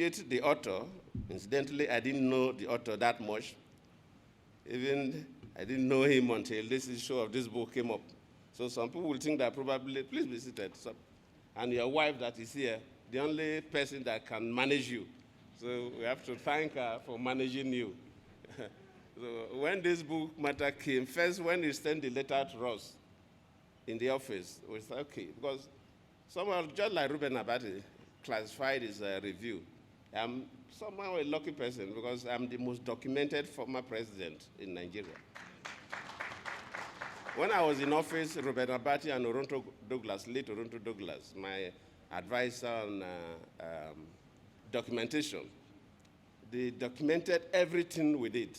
appreciate the author. Incidentally, I didn't know the author that much. Even I didn't know him until this issue of this book came up. So some people will think that probably, please be seated. So, and your wife that is here, the only person that can manage you. So we have to thank her for managing you. So when this book matter came, first when he sent the letter to us in the office, we said, okay, because someone, just like Ruben Abati, classified his review. I'm somehow a lucky person because I'm the most documented former president in Nigeria. When I was in office, Ruben Abati and Oronto Douglas, late Oronto Douglas, my advisor on documentation, they documented everything we did.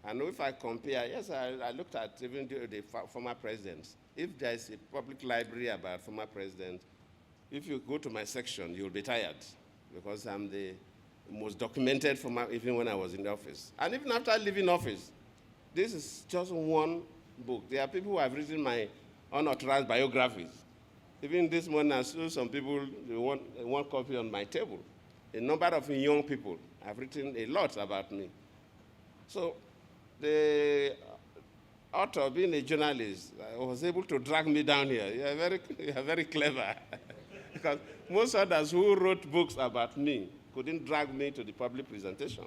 And if I compare, yes, I looked at even the former presidents. If there's a public library about former presidents, if you go to my section, you'll be tired because I'm the most documented former, even when I was in the office. And even after leaving office, this is just one book. There are people who have written my unauthorized biographies. Even this morning, I saw some people, they want one copy on my table. A number of young people have written a lot about me. So the author, being a journalist, was able to drag me down here. You are very clever. Because most others who wrote books about me couldn't drag me to the public presentation.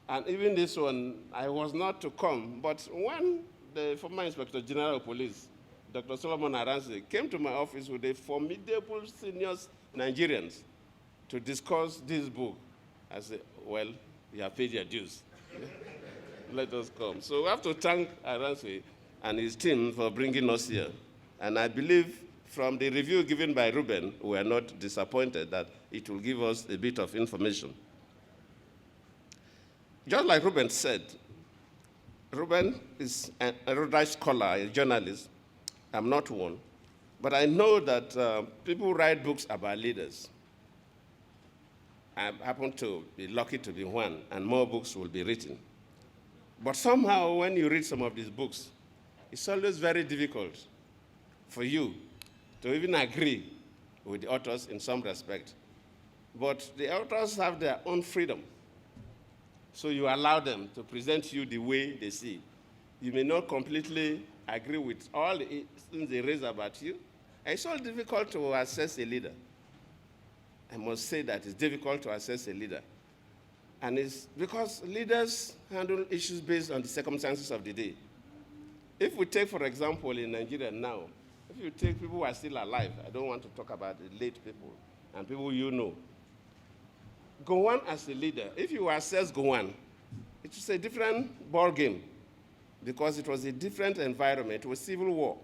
And even this one, I was not to come. But when the former Inspector General of Police, Dr. Solomon Aranse, came to my office with a formidable senior Nigerians to discuss this book, I said, well, you have paid your dues. Let us come. So we have to thank Aranse and his team for bringing us here. And I believe from the review given by Ruben, we are not disappointed that it will give us a bit of information. Just like Ruben said, Ruben is an erudite scholar, a journalist. I'm not one. But I know that people write books about leaders. I happen to be lucky to be one, and more books will be written. But somehow, when you read some of these books, it's always very difficult for you to even agree with the authors in some respect. But the authors have their own freedom. So you allow them to present you the way they see. You may not completely agree with all the things they raise about you. And it's so difficult to assess a leader. I must say that it's difficult to assess a leader. And it's because leaders handle issues based on the circumstances of the day. If we take, for example, in Nigeria now, if you take people who are still alive, I don't want to talk about the late people and people you know. Gowon as a leader, if you assess Gowon, it was a different ball game because it was a different environment. It was civil war.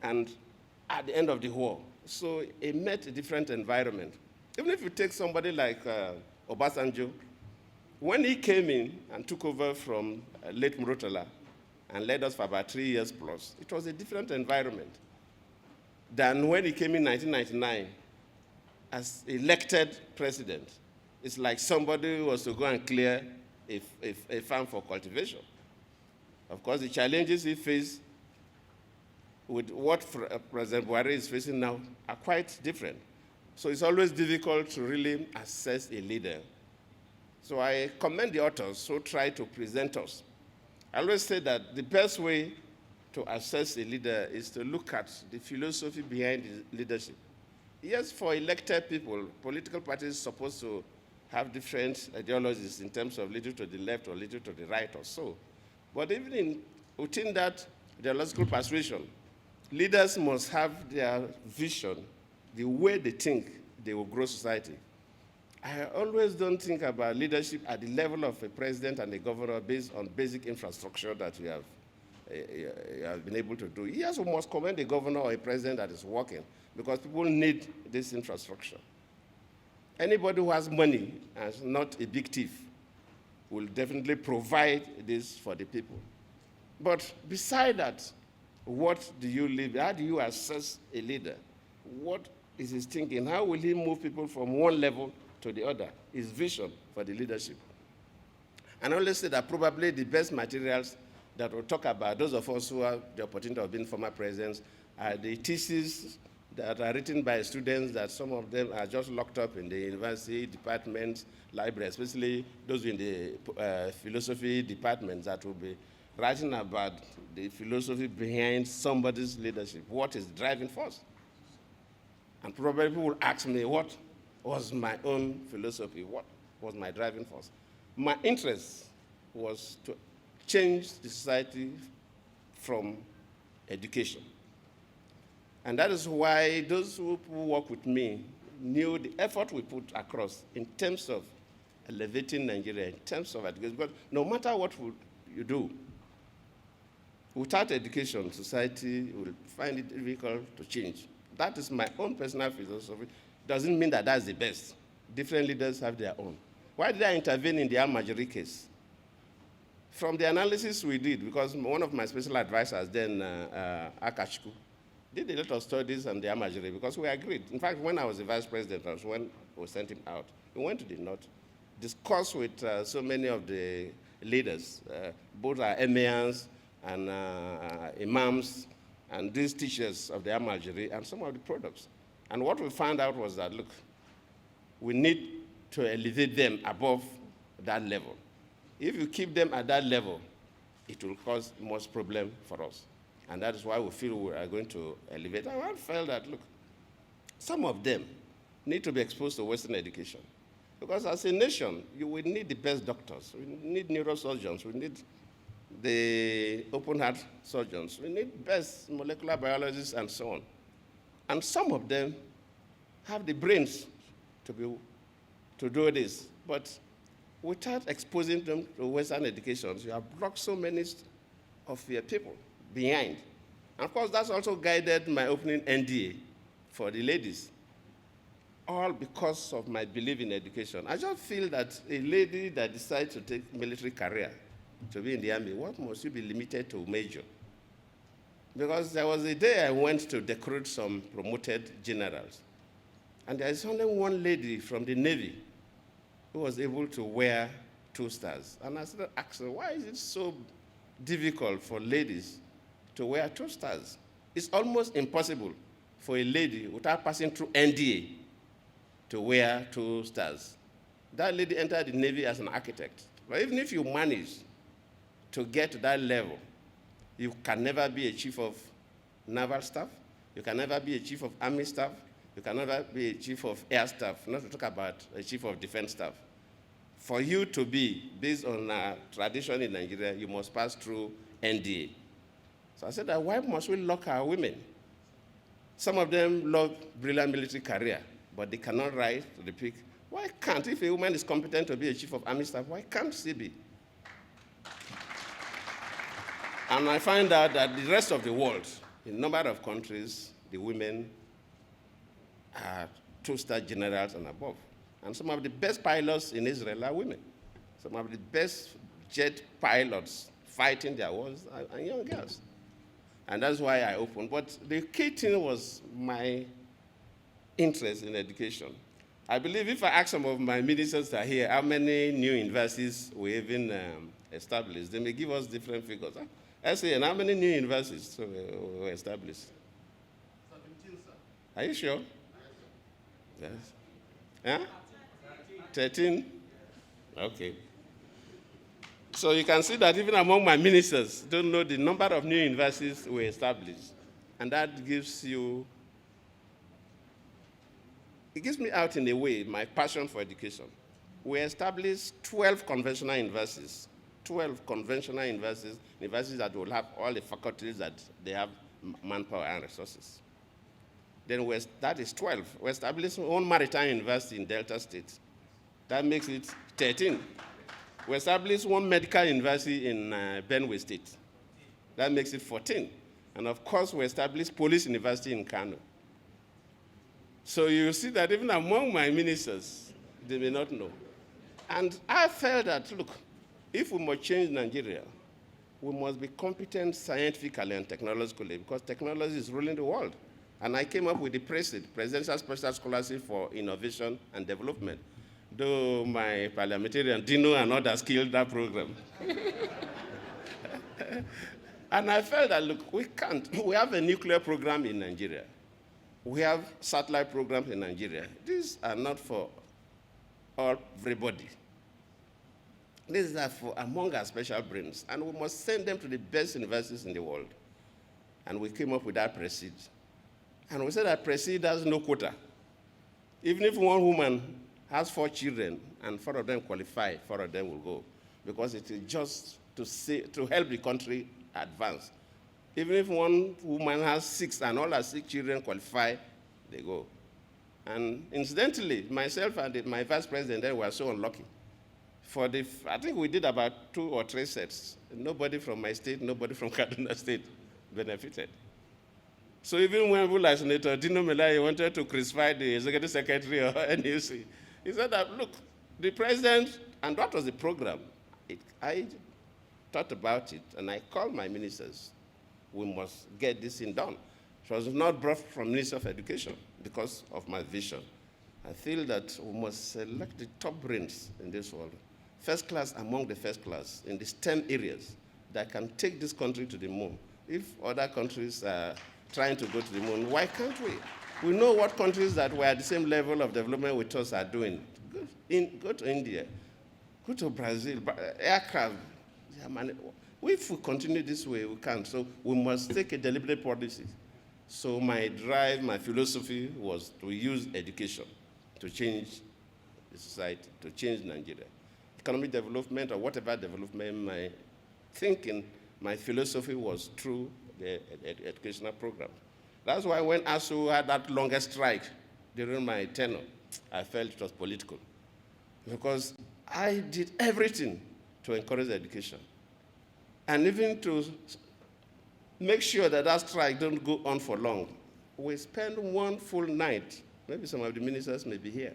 And at the end of the war, so it met a different environment. Even if you take somebody like Obasanjo, when he came in and took over from late Murtala and led us for about 3 years plus, it was a different environment than when he came in 1999 as elected president. It's like somebody who was to go and clear a farm for cultivation. Of course, the challenges he faced with what President Buhari is facing now are quite different. So it's always difficult to really assess a leader. So I commend the authors who try to present us. I always say that the best way to assess a leader is to look at the philosophy behind his leadership. Yes, for elected people, political parties are supposed to have different ideologies in terms of little to the left or little to the right or so. But even within that ideological persuasion, leaders must have their vision, the way they think they will grow society. I always don't think about leadership at the level of a president and a governor based on basic infrastructure that we have been able to do. Yes, we must commend a governor or a president that is working because people need this infrastructure. Anybody who has money and is not a big thief will definitely provide this for the people. But beside that, what do you live? How do you assess a leader? What is his thinking? How will he move people from one level to the other? His vision for the leadership. And I always say that probably the best materials that we'll talk about, those of us who have the opportunity of being former presidents, are the theses that are written by students that some of them are just locked up in the university departments, library, especially those in the philosophy departments that will be writing about the philosophy behind somebody's leadership. What is the driving force? And probably people will ask me, what was my own philosophy? What was my driving force? My interest was to change the society from education. And that is why those who work with me knew the effort we put across in terms of elevating Nigeria, in terms of education. Because no matter what you do, without education, society will find it difficult to change. That is my own personal philosophy. Doesn't mean that that's the best. Different leaders have their own. Why did I intervene in the Al-Majri case? From the analysis we did, because one of my special advisors then, Akachukwu, did a lot of studies on the Al-Majri because we agreed. In fact, when I was the vice president, that was when we sent him out. We went to the north, discussed with so many of the leaders, both our emirs and imams, and these teachers of the Al-Majri, and some of the products. And what we found out was that, look, we need to elevate them above that level. If you keep them at that level, it will cause most problem for us. And that is why we feel we are going to elevate. And I felt that, look, some of them need to be exposed to Western education. Because as a nation, you will need the best doctors. We need neurosurgeons. We need the open-heart surgeons. We need best molecular biologists and so on. And some of them have the brains to do this. But without exposing them to Western education, you have blocked so many of your people behind. And of course, that's also guided my opening NDA for the ladies, all because of my belief in education. I just feel that a lady that decides to take military career, to be in the army, what must you be limited to major? Because there was a day I went to decorate some promoted generals, and there is only one lady from the Navy who was able to wear 2 stars. And I started asking, why is it so difficult for ladies to wear 2 stars? It's almost impossible for a lady without passing through NDA to wear 2 stars. That lady entered the Navy as an architect. But even if you manage to get to that level, you can never be a chief of naval staff, you can never be a chief of army staff, you can never be a chief of air staff, not to talk about a chief of defense staff. For you to be, based on tradition in Nigeria, you must pass through NDA. So I said, why must we lock our women? Some of them love brilliant military career, but they cannot rise to the peak. Why can't, if a woman is competent to be a chief of army staff, why can't she be? And I find out that the rest of the world, in a number of countries, the women are 2-star generals and above. And some of the best pilots in Israel are women. Some of the best jet pilots fighting their wars are young girls. And that's why I opened. But the key thing was my interest in education. I believe if I ask some of my ministers that are here how many new universities we even established, they may give us different figures. I say, and how many new universities were established? 17, sir. Are you sure? Yes. Huh? 13? Okay. So you can see that even among my ministers, don't know the number of new universities we established. And that gives you, it gives me out in a way my passion for education. We established 12 conventional universities. 12 conventional universities that will have all the faculties that they have manpower and resources. Then that is 12. We established one maritime university in Delta State. That makes it 13. We established one medical university in Benue State. That makes it 14. And of course, we established police university in Kano. So you see that even among my ministers, they may not know. And I felt that, look, if we must change Nigeria, we must be competent scientifically and technologically because technology is ruling the world. And I came up with the Presidential Special Scholarship for Innovation and Development, though my parliamentarian Dino and others killed that program. And I felt that, look, we can't. We have a nuclear program in Nigeria. we have satellite programs in Nigeria. These are not for everybody. These are for among our special brains, and we must send them to the best universities in the world. And we came up with that PRESID. And we said that PRESID has no quota. Even if one woman has 4 children and 4 of them qualify, 4 of them will go, because it is just to help the country advance. Even if one woman has 6 and all her 6 children qualify, they go. And incidentally, myself and my vice president then were so unlucky. I think we did about 2 or 3 sets. Nobody from my state, nobody from Kaduna State benefited. So even when people like Senator Dino Melaye wanted to crucify the executive secretary or NUC, he said that, look, the president, and that was the program. I thought about it, and I called my ministers. We must get this thing done. It was not brought from Minister of Education because of my vision. I feel that we must select the top brains in this world, first class among the first class in the STEM areas that can take this country to the moon. If other countries are trying to go to the moon, why can't we? We know what countries that were at the same level of development with us are doing. Go to India, go to Brazil, aircraft. If we continue this way, we can't. So we must take a deliberate policy. So my drive, my philosophy was to use education to change the society, to change Nigeria. Economic development or whatever development, my thinking, my philosophy was through the educational program. That's why when ASU had that longest strike during my tenure, I felt it was political. Because I did everything to encourage education. And even to make sure that that strike don't go on for long, we spent one full night. Maybe some of the ministers may be here.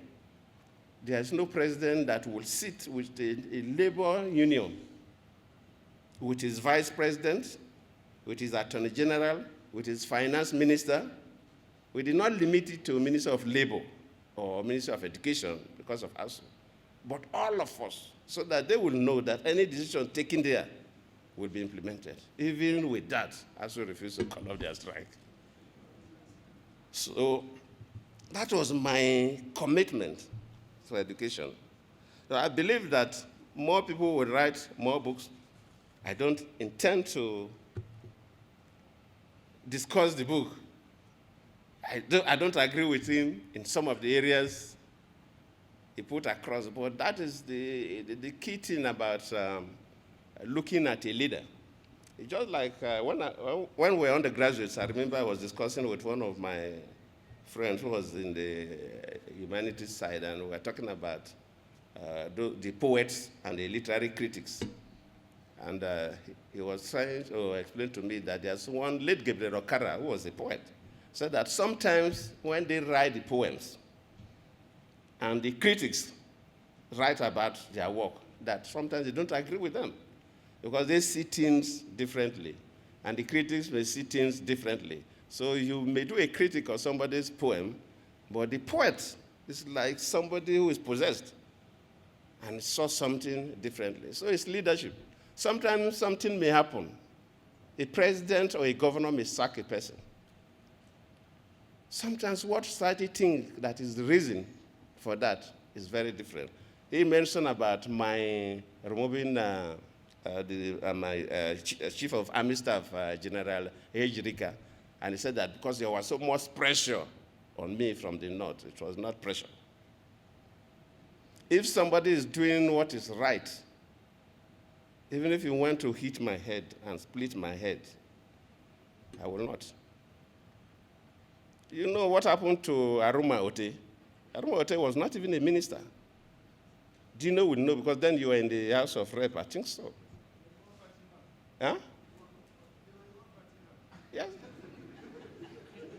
There is no president that will sit with a labor union, with his vice president, with his attorney general, with his finance minister. We did not limit it to Minister of Labor or Minister of Education because of ASU, but all of us, so that they will know that any decision taken there will be implemented. Even with that, ASU refused to call off their strike. So that was my commitment to education. So I believe that more people will write more books. I don't intend to discuss the book. I don't agree with him in some of the areas he put across, but that is the key thing about looking at a leader. It's just like when we were undergraduates, I remember I was discussing with one of my friends who was in the humanities side, and we were talking about the poets and the literary critics. And he was trying to explain to me that there's one late Gabriel Okara, who was a poet, said that sometimes when they write the poems and the critics write about their work, that sometimes they don't agree with them because they see things differently, and the critics may see things differently. So you may do a critic of somebody's poem, but the poet is like somebody who is possessed and saw something differently. So it's leadership. Sometimes something may happen. A president or a governor may sack a person. Sometimes what society thinks that is the reason for that is very different. He mentioned about my removing my chief of army staff, General Ejirika, and he said that because there was so much pressure on me from the north, it was not pressure. If somebody is doing what is right, even if you want to hit my head and split my head, I will not. You know what happened to Aruma Ote? Aruma Ote was not even a minister. Do you know? We know, because then you were in the House of Rep, I think so. Huh? Yes.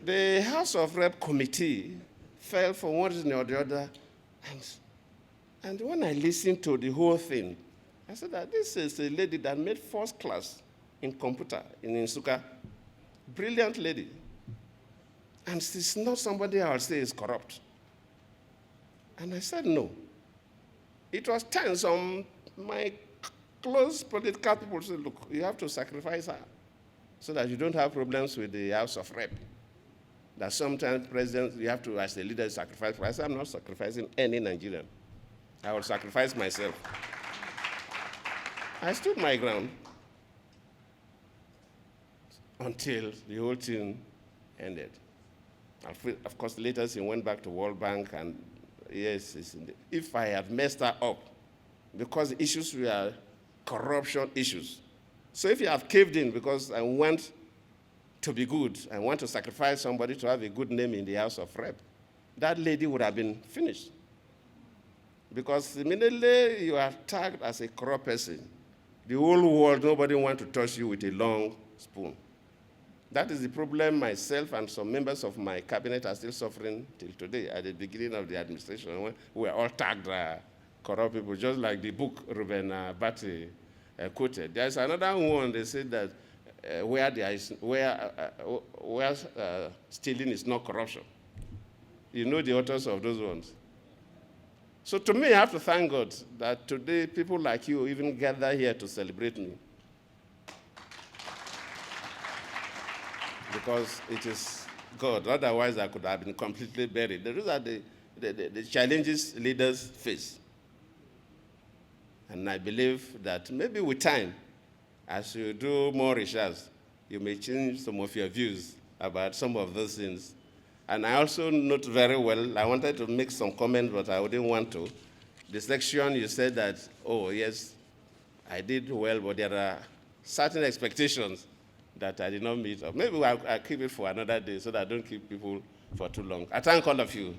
The House of Rep committee fell for one reason or the other, and when I listened to the whole thing, I said that this is a lady that made first class in computer in Nsukka. Brilliant lady. And she's not somebody I would say is corrupt. And I said no. It was tense. My close political people said, look, you have to sacrifice her so that you don't have problems with the House of Rep. that sometimes presidents, you have to, as a leader, sacrifice. I said, I'm not sacrificing any Nigerian. I will sacrifice myself. I stood my ground until the whole thing ended. Of course, later he went back to World Bank, and yes, if I had messed her up, because the issues were corruption issues. So if you have caved in because I want to be good, I want to sacrifice somebody to have a good name in the House of Rep, that lady would have been finished. Because immediately you are tagged as a corrupt person, the whole world, nobody wants to touch you with a long spoon. That is the problem myself and some members of my cabinet are still suffering till today. At the beginning of the administration, when we were all tagged corrupt people, just like the book Ruben Batty quoted. There's another one, they said that where stealing is not corruption. You know the authors of those ones. So to me, I have to thank God that today people like you even gather here to celebrate me. Because it is God. Otherwise, I could have been completely buried. Those are the challenges leaders face. And I believe that maybe with time, as you do more research, you may change some of your views about some of those things. And I also note very well, I wanted to make some comments, but I didn't want to. The section you said that, oh, yes, I did well, but there are certain expectations that I did not meet. Or maybe I'll keep it for another day so that I don't keep people for too long. I thank all of you.